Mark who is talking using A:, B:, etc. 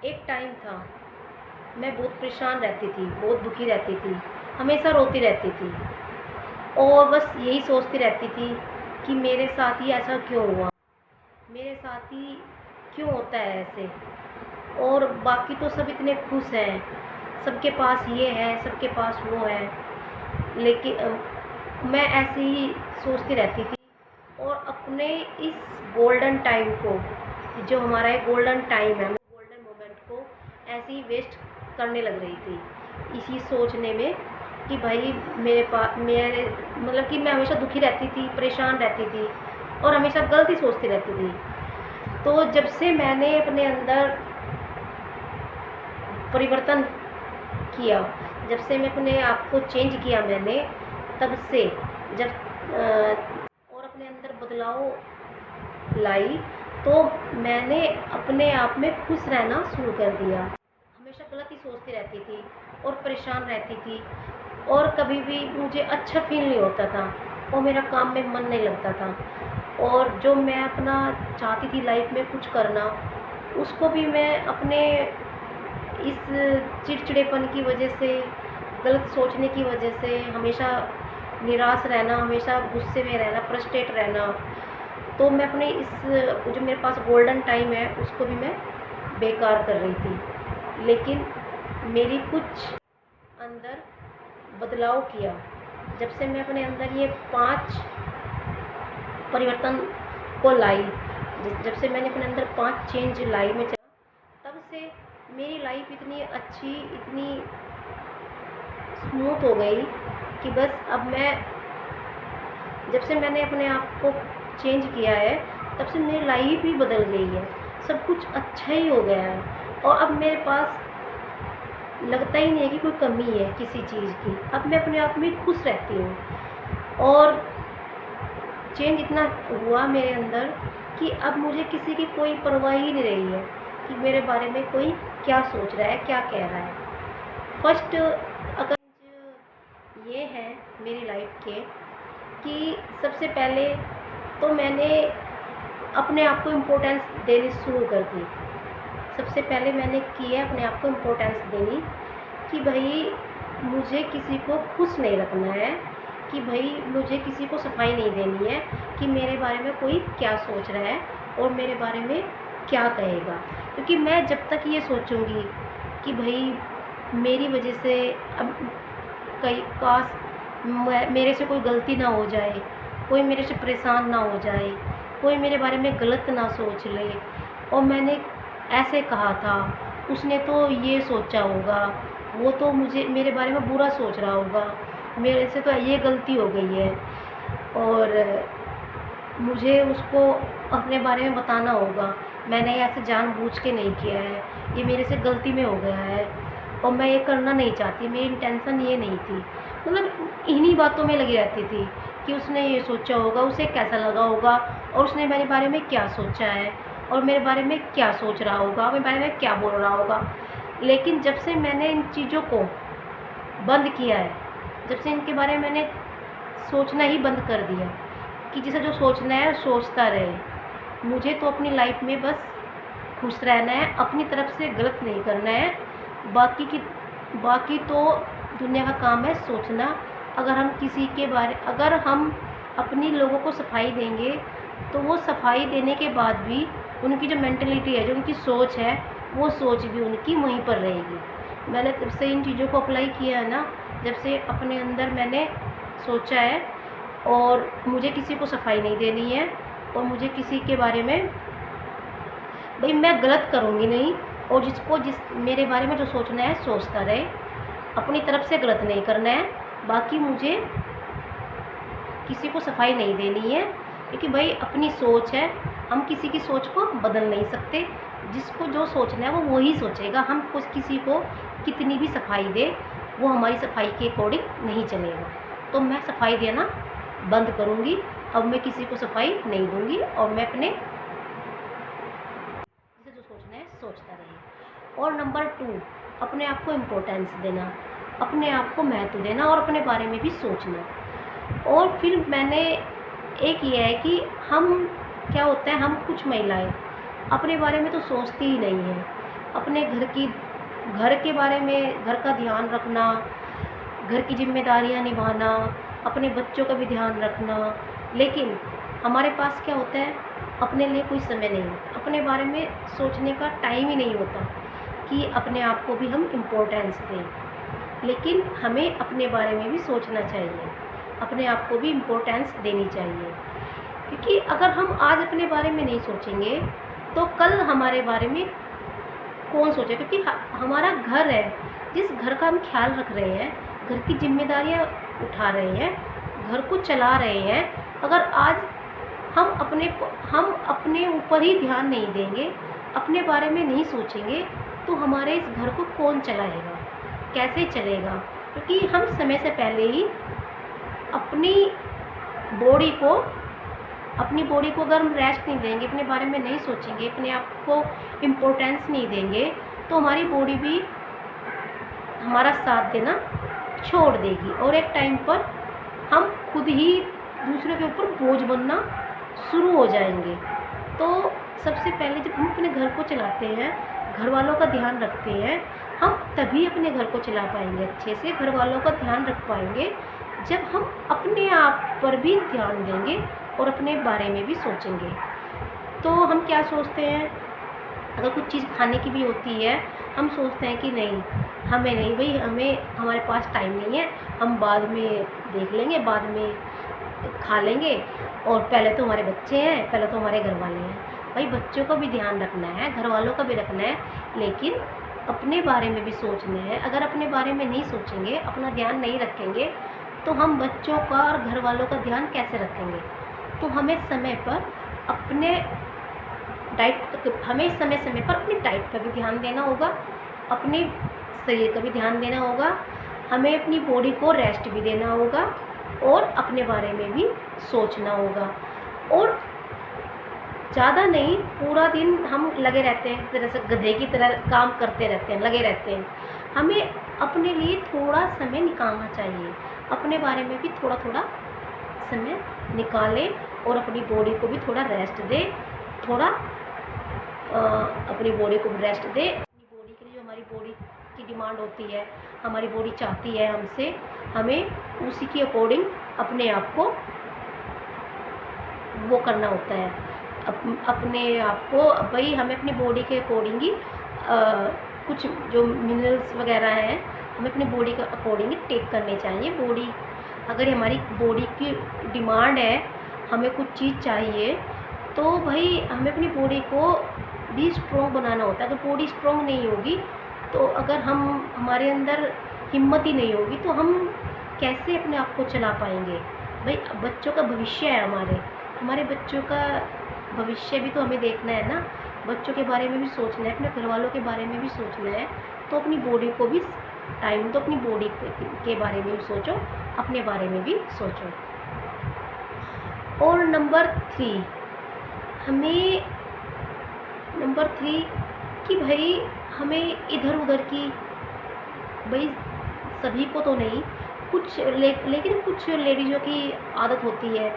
A: एक टाइम था, मैं बहुत परेशान रहती थी, बहुत दुखी रहती थी, हमेशा रोती रहती थी और बस यही सोचती रहती थी कि मेरे साथ ही ऐसा क्यों हुआ? मेरे साथ ही क्यों होता है ऐसे? और बाकी तो सब इतने खुश हैं, सबके पास ये है, सबके पास वो है, लेकिन मैं ऐसे ही सोचती रहती थी और अपने इस गोल्डन टाइम को, जो हमारा एक गोल्डन टाइम है, गोल्डन मोमेंट को ऐसे ही वेस्ट करने लग रही थी इसी सोचने में कि भाई मेरे पास मेरे मतलब कि मैं हमेशा दुखी रहती थी, परेशान रहती थी और हमेशा गलत ही सोचती रहती थी। तो जब से मैंने अपने अंदर परिवर्तन किया, जब से मैं अपने आप को चेंज किया मैंने, तब से जब और अपने अंदर बदलाव लाई, तो मैंने अपने आप में खुश रहना शुरू कर दिया। हमेशा गलत ही सोचती रहती थी और परेशान रहती थी और कभी भी मुझे अच्छा फील नहीं होता था और मेरा काम में मन नहीं लगता था और जो मैं अपना चाहती थी लाइफ में कुछ करना, उसको भी मैं अपने इस चिड़चिड़ेपन की वजह से, गलत सोचने की वजह से, हमेशा निराश रहना, हमेशा गुस्से में रहना, फ्रस्ट्रेट रहना, तो मैं अपने इस जो मेरे पास गोल्डन टाइम है उसको भी मैं बेकार कर रही थी। लेकिन मेरी कुछ अंदर बदलाव किया, जब से मैं अपने अंदर ये 5 परिवर्तन को लाई, जब से मैंने अपने अंदर 5 चेंज लाई, मैं तब से मेरी लाइफ इतनी अच्छी, इतनी स्मूथ हो गई कि बस अब मैं, जब से मैंने अपने आप को चेंज किया है, तब से मेरी लाइफ ही बदल गई है, सब कुछ अच्छा ही हो गया है और अब मेरे पास लगता ही नहीं है कि कोई कमी है किसी चीज़ की। अब मैं अपने आप में खुश रहती हूँ और चेंज इतना हुआ मेरे अंदर कि अब मुझे किसी की कोई परवाह ही नहीं रही है कि मेरे बारे में कोई क्या सोच रहा है, क्या कह रहा है। फर्स्ट अगर ये है मेरी लाइफ के कि सबसे पहले तो मैंने अपने आप को इम्पोर्टेंस देनी शुरू कर दी। सबसे पहले मैंने की है अपने आप को इम्पोर्टेंस देनी कि भाई मुझे किसी को खुश नहीं रखना है, कि भाई मुझे किसी को सफाई नहीं देनी है कि मेरे बारे में कोई क्या सोच रहा है और मेरे बारे में क्या कहेगा। क्योंकि मैं जब तक ये सोचूंगी कि भाई मेरी वजह से अब कई काश मेरे से कोई गलती ना हो जाए, कोई मेरे से परेशान ना हो जाए, कोई मेरे बारे में गलत ना सोच ले और मैंने ऐसे कहा था, उसने तो ये सोचा होगा, वो तो मुझे मेरे बारे में बुरा सोच रहा होगा, मेरे से तो ये गलती हो गई है और मुझे उसको अपने बारे में बताना होगा, मैंने ऐसे जानबूझ के नहीं किया है, ये मेरे से गलती में हो गया है और मैं ये करना नहीं चाहती, मेरी इंटेंशन ये नहीं थी। मतलब इन्हीं बातों में लगी रहती थी कि उसने ये सोचा होगा, उसे कैसा लगा होगा और उसने मेरे बारे में क्या सोचा है और मेरे बारे में क्या सोच रहा होगा, मेरे बारे में क्या बोल रहा होगा। लेकिन जब से मैंने इन चीज़ों को बंद किया है, जब से इनके बारे में मैंने सोचना ही बंद कर दिया कि जिसे जो सोचना है सोचता रहे, मुझे तो अपनी लाइफ में बस खुश रहना है, अपनी तरफ से गलत नहीं करना है। बाकी तो दुनिया का काम है सोचना। अगर हम अपनी लोगों को सफाई देंगे तो वो सफाई देने के बाद भी उनकी जो मेंटलिटी है, जो उनकी सोच है, वो सोच भी उनकी वहीं पर रहेगी। मैंने तब से इन चीज़ों को अप्लाई किया है ना, जब से अपने अंदर मैंने सोचा है और मुझे किसी को सफाई नहीं देनी है और मुझे किसी के बारे में भाई मैं गलत करूँगी नहीं और जिस मेरे बारे में जो सोचना है सोचता रहे, अपनी तरफ से गलत नहीं करना है। बाकी मुझे किसी को सफाई नहीं देनी है क्योंकि भाई अपनी सोच है, हम किसी की सोच को बदल नहीं सकते। जिसको जो सोचना है वो वही सोचेगा। हम कुछ किसी को कितनी भी सफाई दे, वो हमारी सफाई के अकॉर्डिंग नहीं चलेगा। तो मैं सफाई देना बंद करूँगी, अब मैं किसी को सफाई नहीं दूँगी और मैं अपने जो सोचना है सोचता रहे। और नंबर 2, अपने आप को इम्पोर्टेंस देना, अपने आप को महत्व देना और अपने बारे में भी सोचना। और फिर मैंने एक ये है कि हम क्या होता है, हम कुछ महिलाएं अपने बारे में तो सोचती ही नहीं हैं अपने घर के बारे में, घर का ध्यान रखना, घर की ज़िम्मेदारियाँ निभाना, अपने बच्चों का भी ध्यान रखना। लेकिन हमारे पास क्या होता है, अपने लिए कोई समय नहीं होता, अपने बारे में सोचने का टाइम ही नहीं होता कि अपने आप को भी हम इम्पोर्टेंस दें। लेकिन हमें अपने बारे में भी सोचना चाहिए, अपने आप को भी इम्पोर्टेंस देनी चाहिए, क्योंकि अगर हम आज अपने बारे में नहीं सोचेंगे तो कल हमारे बारे में कौन सोचे, क्योंकि हमारा घर है, जिस घर का हम ख्याल रख रहे हैं, घर की जिम्मेदारियां उठा रहे हैं, घर को चला रहे हैं, अगर आज हम अपने ऊपर ही ध्यान नहीं देंगे, अपने बारे में नहीं सोचेंगे, तो हमारे इस घर को कौन चलाएगा, कैसे चलेगा। क्योंकि हम समय से पहले ही अपनी बॉडी को अगर हम रेस्ट नहीं देंगे, अपने बारे में नहीं सोचेंगे, अपने आप को इम्पोर्टेंस नहीं देंगे, तो हमारी बॉडी भी हमारा साथ देना छोड़ देगी और एक टाइम पर हम खुद ही दूसरे के ऊपर बोझ बनना शुरू हो जाएंगे। तो सबसे पहले जब हम अपने घर को चलाते हैं, घर वालों का ध्यान रखते हैं, हम तभी अपने घर को चला पाएंगे, अच्छे से घर वालों का ध्यान रख पाएंगे, जब हम अपने आप पर भी ध्यान देंगे और अपने बारे में भी सोचेंगे। तो हम क्या सोचते हैं, अगर कुछ चीज़ खाने की भी होती है, हम सोचते हैं कि नहीं, हमें नहीं भाई, हमारे पास टाइम नहीं है, हम बाद में देख लेंगे, बाद में खा लेंगे, और पहले तो हमारे बच्चे हैं, पहले तो हमारे घर वाले हैं। भाई बच्चों का भी ध्यान रखना है, घर वालों का भी रखना है, लेकिन अपने बारे में भी सोचना है। अगर अपने बारे में नहीं सोचेंगे, अपना ध्यान नहीं रखेंगे, तो हम बच्चों का और घर वालों का ध्यान कैसे रखेंगे। तो हमें समय पर अपने समय पर अपनी डाइट पर भी ध्यान देना होगा, अपने शरीर का भी ध्यान देना होगा, हमें अपनी बॉडी को रेस्ट भी देना होगा और अपने बारे में भी सोचना होगा। और ज़्यादा नहीं, पूरा दिन हम लगे रहते हैं, तरह से गधे की तरह काम करते रहते हैं, लगे रहते हैं। हमें अपने लिए थोड़ा समय निकालना चाहिए, अपने बारे में भी थोड़ा थोड़ा समय निकालें और अपनी बॉडी को भी थोड़ा रेस्ट दें, थोड़ा अपनी बॉडी को रेस्ट दें। अपनी बॉडी के लिए जो हमारी बॉडी की डिमांड होती है, हमारी बॉडी चाहती है हमसे, हमें उसी के अकॉर्डिंग अपने आप को वो करना होता है। अपने आप को भाई हमें अपनी बॉडी के अकॉर्डिंग ही कुछ जो मिनरल्स वगैरह हैं, हमें अपनी बॉडी के अकॉर्डिंग ही टेक करने चाहिए। बॉडी, अगर हमारी बॉडी की डिमांड है, हमें कुछ चीज़ चाहिए, तो भाई हमें अपनी बॉडी को भी स्ट्रॉन्ग बनाना होता है। अगर बॉडी स्ट्रॉन्ग नहीं होगी, तो अगर हमारे अंदर हिम्मत ही नहीं होगी, तो हम कैसे अपने आप को चला पाएंगे। भाई बच्चों का भविष्य है, हमारे बच्चों का भविष्य भी तो हमें देखना है ना, बच्चों के बारे में भी सोचना है, अपने घर वालों के बारे में भी सोचना है। तो अपनी बॉडी को भी टाइम दो, अपनी बॉडी के बारे में भी सोचो, अपने बारे में भी सोचो। और नंबर 3 कि भाई हमें इधर उधर की, भाई सभी को तो नहीं, लेकिन कुछ लेडीज़ों की आदत होती है